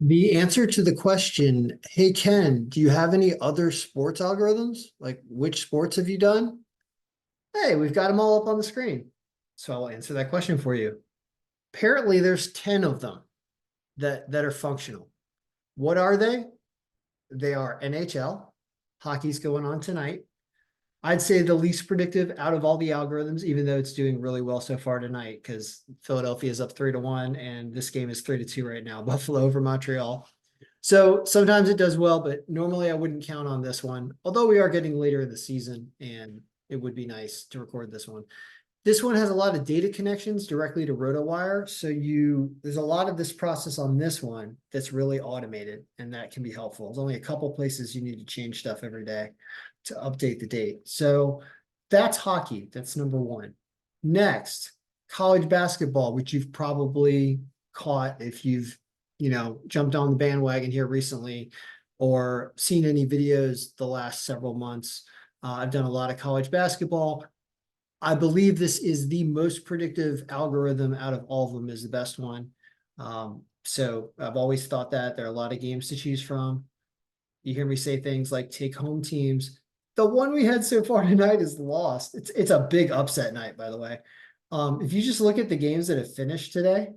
The answer to the question, hey Ken, do you have any other sports algorithms? Like which sports have you done? Hey, we've got them all up on the screen. So I'll answer that question for you. Apparently there's 10 of them that are functional. What are they? They are NHL. Hockey's going on tonight. I'd say the least predictive out of all the algorithms, even though it's doing really well so far tonight, because Philadelphia is up 3-1, and this game is 3-2 right now. Buffalo over Montreal. So sometimes it does well, but normally I wouldn't count on this one. Although we are getting later in the season, and it would be nice to record this one. This one has a lot of data connections directly to RotoWire. So there's a lot of this process on this one that's really automated, and that can be helpful. There's only a couple places you need to change stuff every day to update the date. So that's hockey. That's number one. Next, college basketball, which you've probably caught if you've, jumped on the bandwagon here recently or seen any videos the last several months. I've done a lot of college basketball. I believe this is the most predictive algorithm out of all of them, is the best one. So I've always thought that there are a lot of games to choose from. You hear me say things like take home teams. The one we had so far tonight is lost. It's a big upset night, by the way. If you just look at the games that have finished today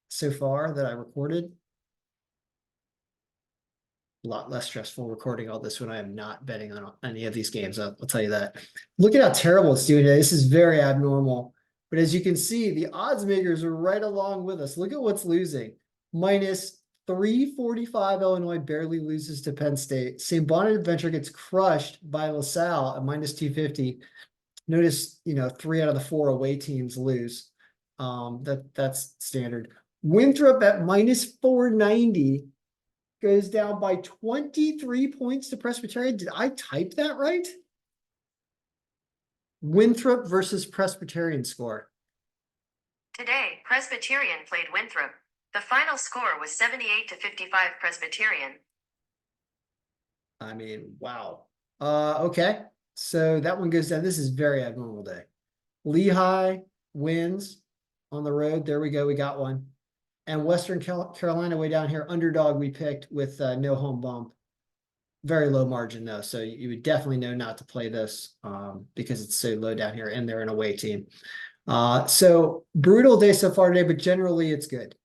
so far that I recorded, a lot less stressful recording all this when I am not betting on any of these games. I'll tell you that. Look at how terrible it's doing today. This is very abnormal. But as you can see, the odds makers are right along with us. Look at what's losing. Minus 345, Illinois barely loses to Penn State. St. Bonaventure gets crushed by LaSalle at minus 250. Notice, 3 out of the 4 away teams lose. That's standard. Winthrop at minus 490 goes down by 23 points to Presbyterian. Did I type that right? Winthrop versus Presbyterian score. Today, Presbyterian played Winthrop. The final score was 78-55 Presbyterian. I mean, wow. Okay. So that one goes down. This is very abnormal day. Lehigh wins on the road. There we go. We got one. And Western Carolina way down here, underdog we picked with no home bump. Very low margin though, so you would definitely know not to play this because it's so low down here, and they're an away team. So brutal day so far today, but generally it's good.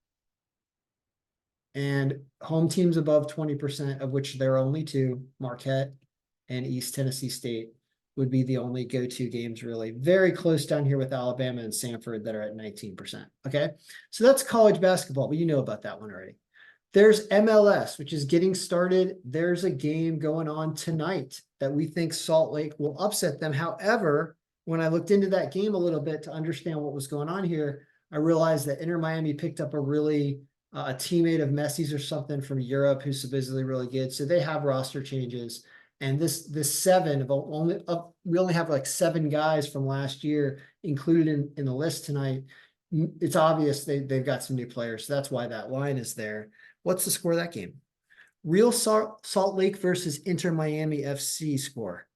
And home teams above 20%, of which there are only 2, Marquette and East Tennessee State, would be the only go-to games really. Very close down here with Alabama and Samford that are at 19%. Okay, so that's college basketball, but you know about that one already. There's MLS, which is getting started. There's a game going on tonight that we think Salt Lake will upset them. However, when I looked into that game a little bit to understand what was going on here, I realized that Inter Miami picked up a teammate of Messi's or something from Europe who's supposedly really good. So they have roster changes. And this 7 we only have like 7 guys from last year included in the list tonight. It's obvious they've got some new players. So that's why that line is there. What's the score of that game? Real Salt Lake versus Inter Miami FC score.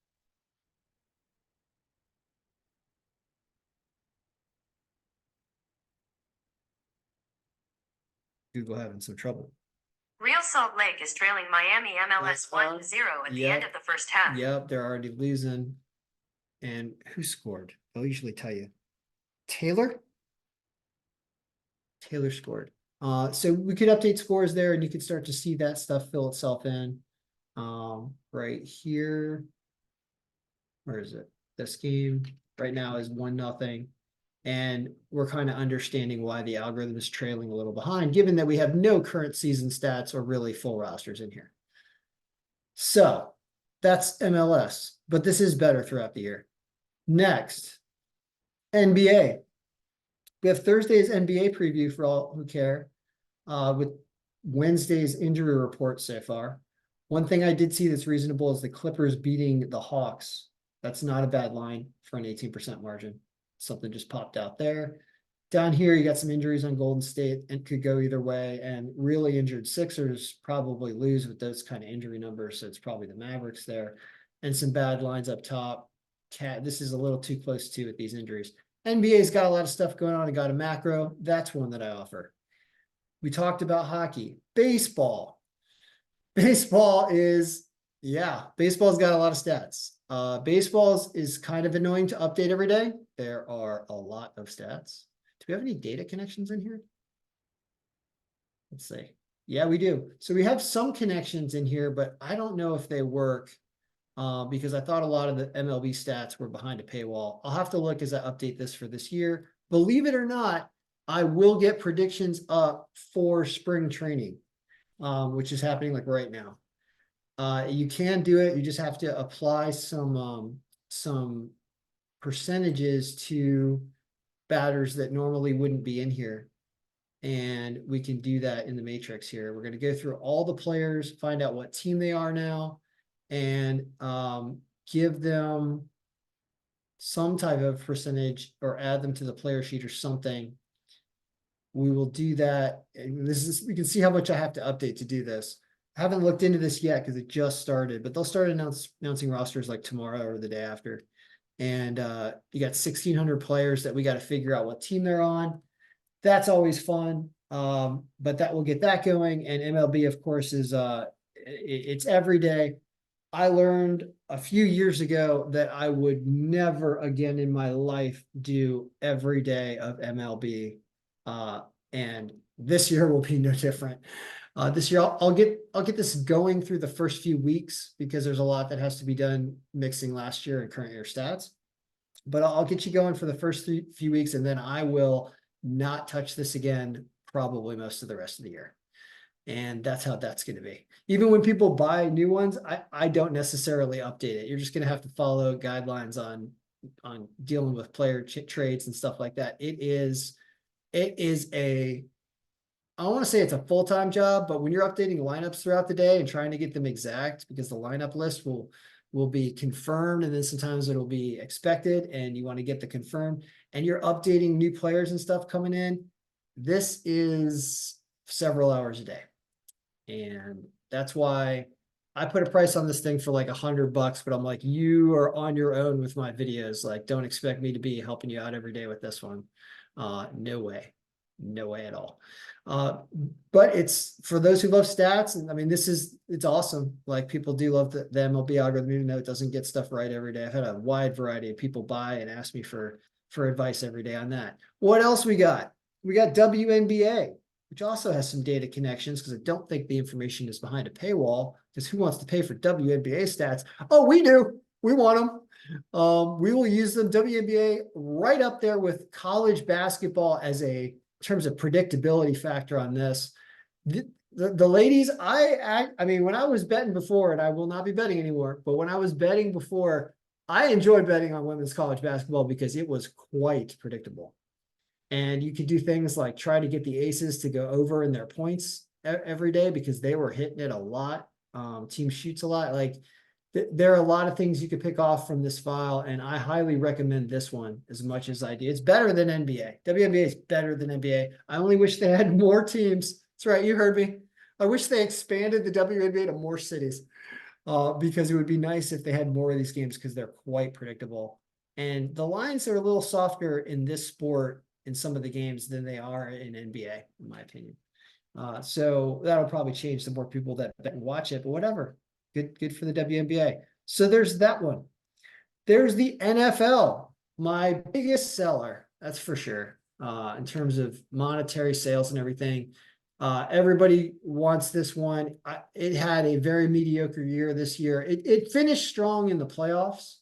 Google having some trouble. Real Salt Lake is trailing Miami MLS 1-0 at the end of the first half. Yep, they're already losing. And who scored? I'll usually tell you. Taylor? Taylor scored. So we could update scores there, and you could start to see that stuff fill itself in. Right here. Where is it? This game right now is 1-0. And we're kind of understanding why the algorithm is trailing a little behind, given that we have no current season stats or really full rosters in here. So that's MLS, but this is better throughout the year. Next, NBA. We have Thursday's NBA preview for all who care, with Wednesday's injury report so far. One thing I did see that's reasonable is the Clippers beating the Hawks. That's not a bad line for an 18% margin. Something just popped out there. Down here, you got some injuries on Golden State and could go either way. And really injured Sixers probably lose with those kind of injury numbers. So it's probably the Mavericks there. And some bad lines up top. This is a little too close to with these injuries. NBA's got a lot of stuff going on. I got a macro. That's one that I offer. We talked about hockey, baseball. Baseball is, yeah, baseball's got a lot of stats. Baseball's is kind of annoying to update every day. There are a lot of stats. Do we have any data connections in here? Let's see. Yeah, we do. So we have some connections in here, but I don't know if they work because I thought a lot of the MLB stats were behind a paywall. I'll have to look as I update this for this year. Believe it or not, I will get predictions up for spring training, which is happening like right now. You can do it. You just have to apply some percentages to batters that normally wouldn't be in here. And we can do that in the matrix here. We're going to go through all the players, find out what team they are now, and give them some type of percentage or add them to the player sheet or something. We will do that. And we can see how much I have to update to do this. I haven't looked into this yet because it just started, but they'll start announcing rosters like tomorrow or the day after. And you got 1,600 players that we got to figure out what team they're on. That's always fun. But that will get that going. And MLB, of course, is it's every day. I learned a few years ago that I would never again in my life do every day of MLB. And this year will be no different. This year I'll get this going through the first few weeks because there's a lot that has to be done mixing last year and current year stats. But I'll get you going for the first few weeks, and then I will not touch this again probably most of the rest of the year. And that's how that's going to be. Even when people buy new ones, I don't necessarily update it. You're just going to have to follow guidelines on dealing with player trades and stuff like that. It is I don't want to say it's a full-time job, but when you're updating lineups throughout the day and trying to get them exact, because the lineup list will be confirmed, and then sometimes it'll be expected, and you want to get the confirmed, and you're updating new players and stuff coming in. This is several hours a day. And that's why I put a price on this thing for like $100, but I'm like, you are on your own with my videos. Like, don't expect me to be helping you out every day with this one. No way. No way at all. But it's for those who love stats. And I mean, it's awesome. Like, people do love the MLB algorithm, even though it doesn't get stuff right every day. I've had a wide variety of people buy and ask me for advice every day on that. What else we got? We got WNBA, which also has some data connections, because I don't think the information is behind a paywall, because who wants to pay for WNBA stats? Oh, we do. We want them. We will use them. WNBA right up there with college basketball as in terms of predictability factor on this. The ladies, I mean, when I was betting before, and I will not be betting anymore, but when I was betting before, I enjoyed betting on women's college basketball because it was quite predictable. And you could do things like try to get the aces to go over in their points every day because they were hitting it a lot. Team shoots a lot. Like, there are a lot of things you could pick off from this file, and I highly recommend this one as much as I do. It's better than NBA. WNBA is better than NBA. I only wish they had more teams. That's right, you heard me. I wish they expanded the WNBA to more cities because it would be nice if they had more of these games, because they're quite predictable. And the lines are a little softer in this sport in some of the games than they are in NBA, in my opinion. So that'll probably change the more people that watch it, but whatever. Good for the WNBA. So there's that one. There's the NFL, my biggest seller, that's for sure, in terms of monetary sales and everything. Everybody wants this one. It had a very mediocre year this year. It finished strong in the playoffs,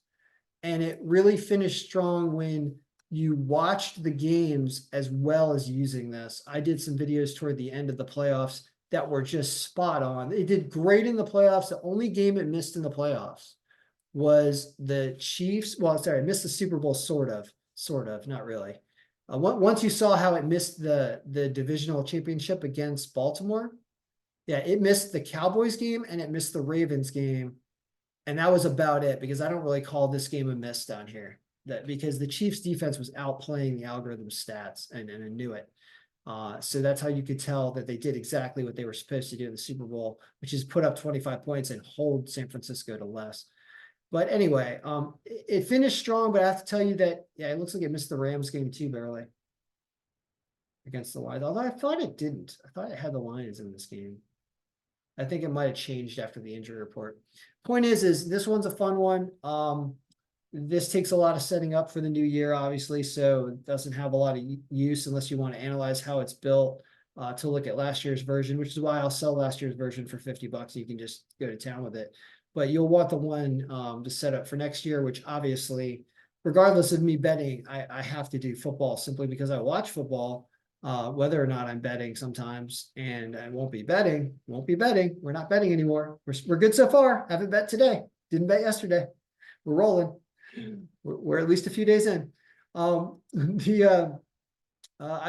and it really finished strong when you watched the games as well as using this. I did some videos toward the end of the playoffs that were just spot on. It did great in the playoffs. The only game it missed in the playoffs was the Chiefs. Well, sorry, it missed the Super Bowl, sort of, not really. Once you saw how it missed the divisional championship against Baltimore, yeah, it missed the Cowboys game and it missed the Ravens game. And that was about it, because I don't really call this game a miss down here. Because the Chiefs defense was outplaying the algorithm stats, and I knew it. So that's how you could tell that they did exactly what they were supposed to do in the Super Bowl, which is put up 25 points and hold San Francisco to less. But anyway, it finished strong, but I have to tell you that, yeah, it looks like it missed the Rams game too, barely. against the Lions, although I thought it didn't. I thought it had the Lions in this game. I think it might have changed after the injury report. Point is this one's a fun one. This takes a lot of setting up for the new year, obviously, so it doesn't have a lot of use unless you want to analyze how it's built, to look at last year's version, which is why I'll sell last year's version for $50. You can just go to town with it. But you'll want the one to set up for next year, which obviously, regardless of me betting, I have to do football simply because I watch football, whether or not I'm betting sometimes, and I won't be betting. We're not betting anymore. We're good so far. Haven't bet today. Didn't bet yesterday. We're rolling. We're at least a few days in. I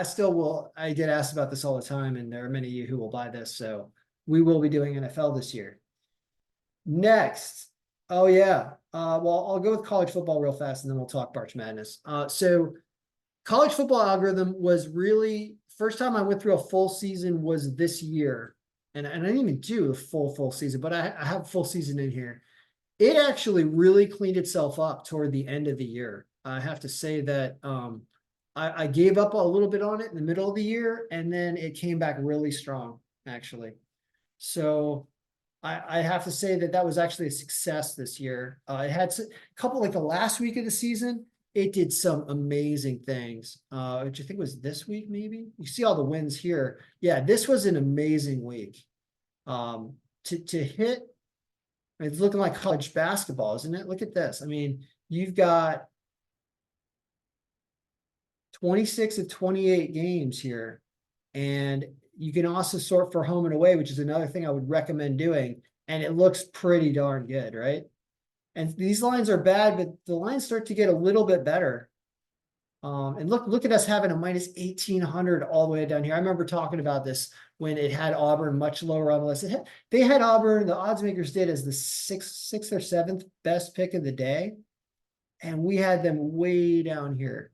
still will. I get asked about this all the time, and there are many of you who will buy this. So we will be doing NFL this year. Next. Oh yeah. Well, I'll go with college football real fast, and then we'll talk March Madness. So college football algorithm was really first time I went through a full season was this year. And I didn't even do a full season, but I have full season in here. It actually really cleaned itself up toward the end of the year. I have to say that I gave up a little bit on it in the middle of the year, and then it came back really strong, actually. So I have to say that was actually a success this year. It had a couple, like the last week of the season, it did some amazing things, which I think was this week, maybe. You see all the wins here. Yeah, this was an amazing week. To hit, it's looking like college basketball, isn't it? Look at this. I mean, you've got 26 of 28 games here. And you can also sort for home and away, which is another thing I would recommend doing. And it looks pretty darn good, right? And these lines are bad, but the lines start to get a little bit better. And look at us having a minus 1,800 all the way down here. I remember talking about this when it had Auburn much lower on the list. They had Auburn, the odds makers did, as the sixth or seventh best pick of the day. And we had them way down here.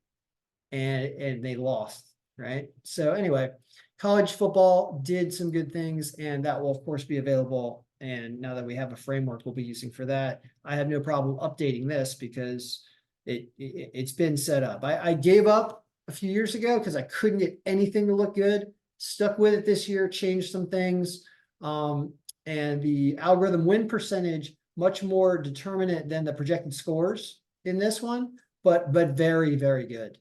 And they lost, right? So anyway, college football did some good things, and that will, of course, be available. And now that we have a framework we'll be using for that, I have no problem updating this because it's been set up. I gave up a few years ago because I couldn't get anything to look good. Stuck with it this year, changed some things. And the algorithm win percentage, much more determinate than the projected scores in this one, but very, very good.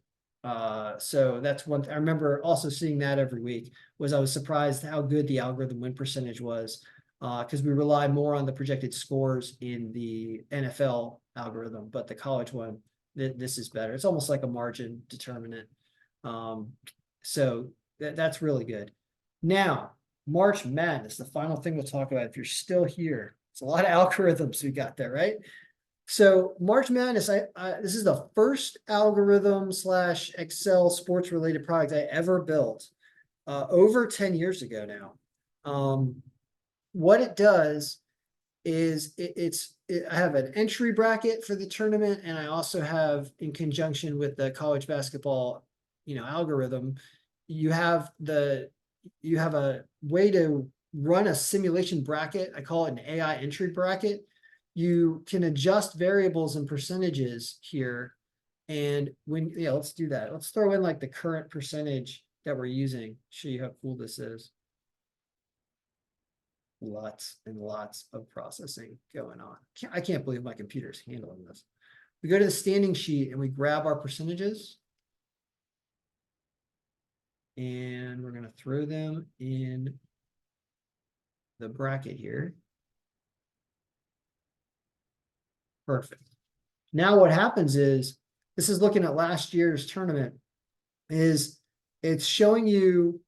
So that's one. I remember also seeing that every week. I was surprised how good the algorithm win percentage was, because we rely more on the projected scores in the NFL algorithm, but the college one, this is better. It's almost like a margin determinant. So that's really good. Now, March Madness, the final thing we'll talk about. If you're still here, it's a lot of algorithms we got there, right? So March Madness, this is the first algorithm / Excel sports related product I ever built, over 10 years ago now. What it does is I have an entry bracket for the tournament, and I also have, in conjunction with the college basketball, algorithm, you have a way to run a simulation bracket. I call it an AI entry bracket. You can adjust variables and percentages here. And let's do that. Let's throw in like the current percentage that we're using. Show you how cool this is. Lots and lots of processing going on. I can't believe my computer's handling this. We go to the standing sheet and we grab our percentages. And we're going to throw them in the bracket here. Perfect. Now what happens is, this is looking at last year's tournament, is it's showing you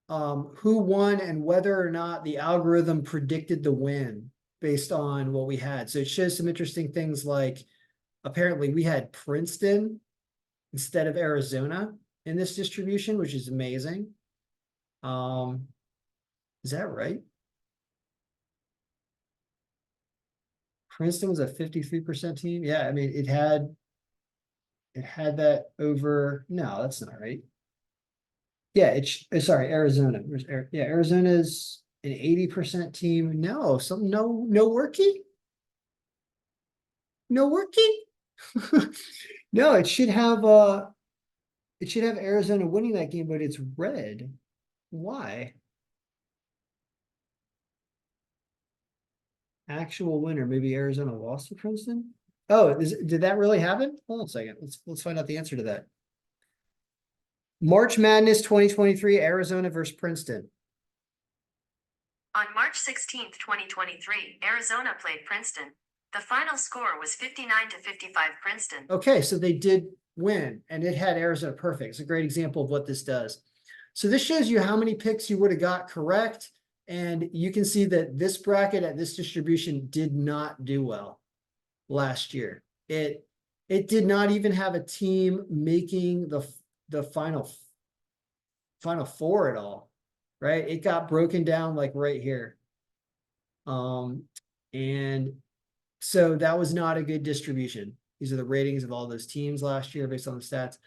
who won and whether or not the algorithm predicted the win based on what we had. So it shows some interesting things, like apparently we had Princeton instead of Arizona in this distribution, which is amazing. Is that right? Princeton was a 53% team. Yeah, I mean, it had that over. No, that's not right. Yeah, sorry, Arizona. Yeah, Arizona's an 80% team. No, no working. No working. No, it should have It should have Arizona winning that game, but it's red. Why? Actual winner, maybe Arizona lost to Princeton? Oh, did that really happen? Hold on a second. Let's find out the answer to that. March Madness 2023, Arizona versus Princeton. On March 16th, 2023, Arizona played Princeton. The final score was 59-55 Princeton. Okay, so they did win, and it had Arizona perfect. It's a great example of what this does. So this shows you how many picks you would have got correct. And you can see that this bracket at this distribution did not do well last year. It did not even have a team making the final four at all, right? It got broken down like right here. And so that was not a good distribution. These are the ratings of all those teams last year based on the stats.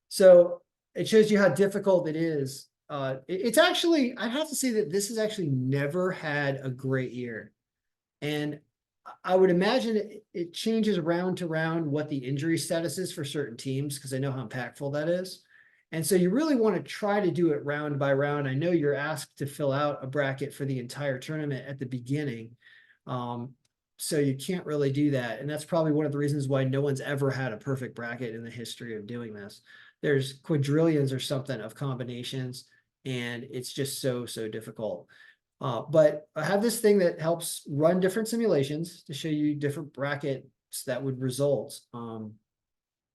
So it shows you how difficult it is. It's actually, I have to say that this has actually never had a great year. And I would imagine it changes round to round what the injury status is for certain teams, because I know how impactful that is. And so you really want to try to do it round by round. I know you're asked to fill out a bracket for the entire tournament at the beginning. So you can't really do that. And that's probably one of the reasons why no one's ever had a perfect bracket in the history of doing this. There's quadrillions or something of combinations, and it's just so difficult. But I have this thing that helps run different simulations to show you different brackets that would result.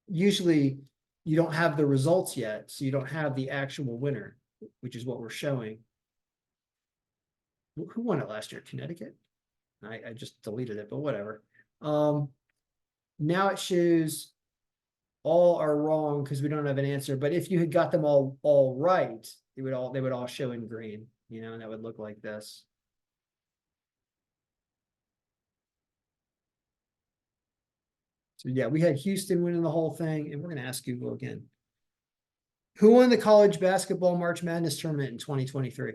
Usually you don't have the results yet, so you don't have the actual winner, which is what we're showing. Who won it last year? Connecticut? I just deleted it, but whatever. Now it shows all are wrong because we don't have an answer. But if you had got them all right, they would all show in green, you know, and that would look like this. So yeah, we had Houston winning the whole thing, and we're going to ask Google again. Who won the college basketball March Madness tournament in 2023?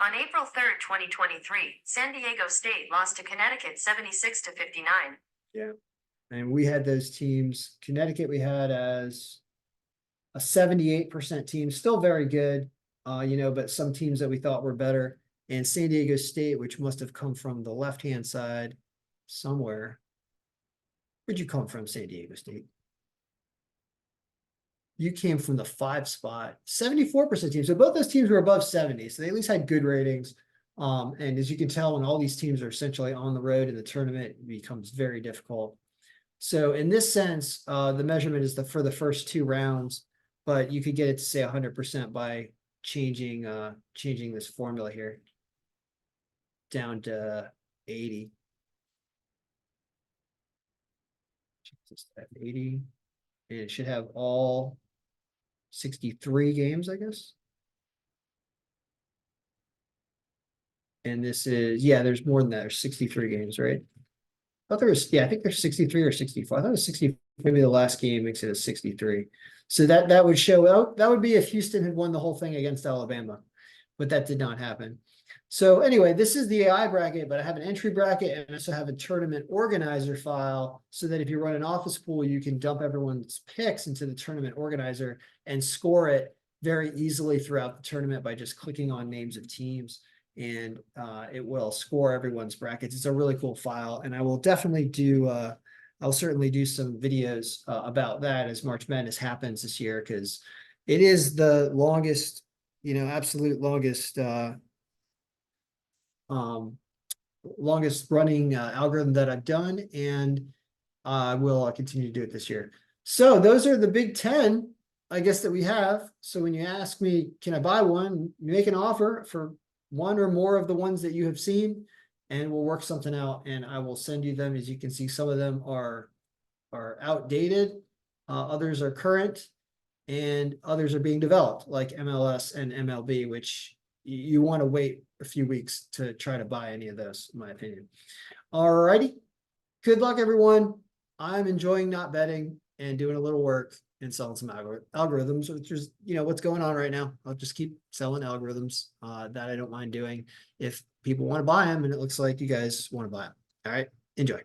On April 3rd, 2023, San Diego State lost to Connecticut 76-59. Yeah. And we had those teams. Connecticut we had as a 78% team, still very good, you know, but some teams that we thought were better. And San Diego State, which must have come from the left-hand side somewhere. Where'd you come from, San Diego State? You came from the 5 spot, 74% team. So both those teams were above 70. So they at least had good ratings. And as you can tell, when all these teams are essentially on the road in the tournament, it becomes very difficult. So in this sense, the measurement is for the first 2 rounds, but you could get it to say 100% by changing this formula here down to 80. 80, and it should have all 63 games, I guess. And this is, yeah, there's more than that. There's 63 games, right? I thought there was, yeah, I think there's 63 or 64. I thought it was 60. Maybe the last game makes it a 63. So that would show, that would be if Houston had won the whole thing against Alabama, but that did not happen. So anyway, this is the AI bracket, but I have an entry bracket and I also have a tournament organizer file so that if you run an office pool, you can dump everyone's picks into the tournament organizer and score it very easily throughout the tournament by just clicking on names of teams. And it will score everyone's brackets. It's a really cool file, and I will definitely do I'll certainly do some videos about that as March Madness happens this year, because it is the longest, you know, absolute longest longest running algorithm that I've done, and I will continue to do it this year. So those are the big 10, I guess, that we have. So when you ask me, can I buy one, make an offer for one or more of the ones that you have seen, and we'll work something out, and I will send you them. As you can see, some of them are outdated, others are current, and others are being developed, like MLS and MLB, which you want to wait a few weeks to try to buy any of those, in my opinion. All righty. Good luck, everyone. I'm enjoying not betting and doing a little work and selling some algorithms, which is, you know, what's going on right now. I'll just keep selling algorithms that I don't mind doing if people want to buy them, and it looks like you guys want to buy them. All right, enjoy.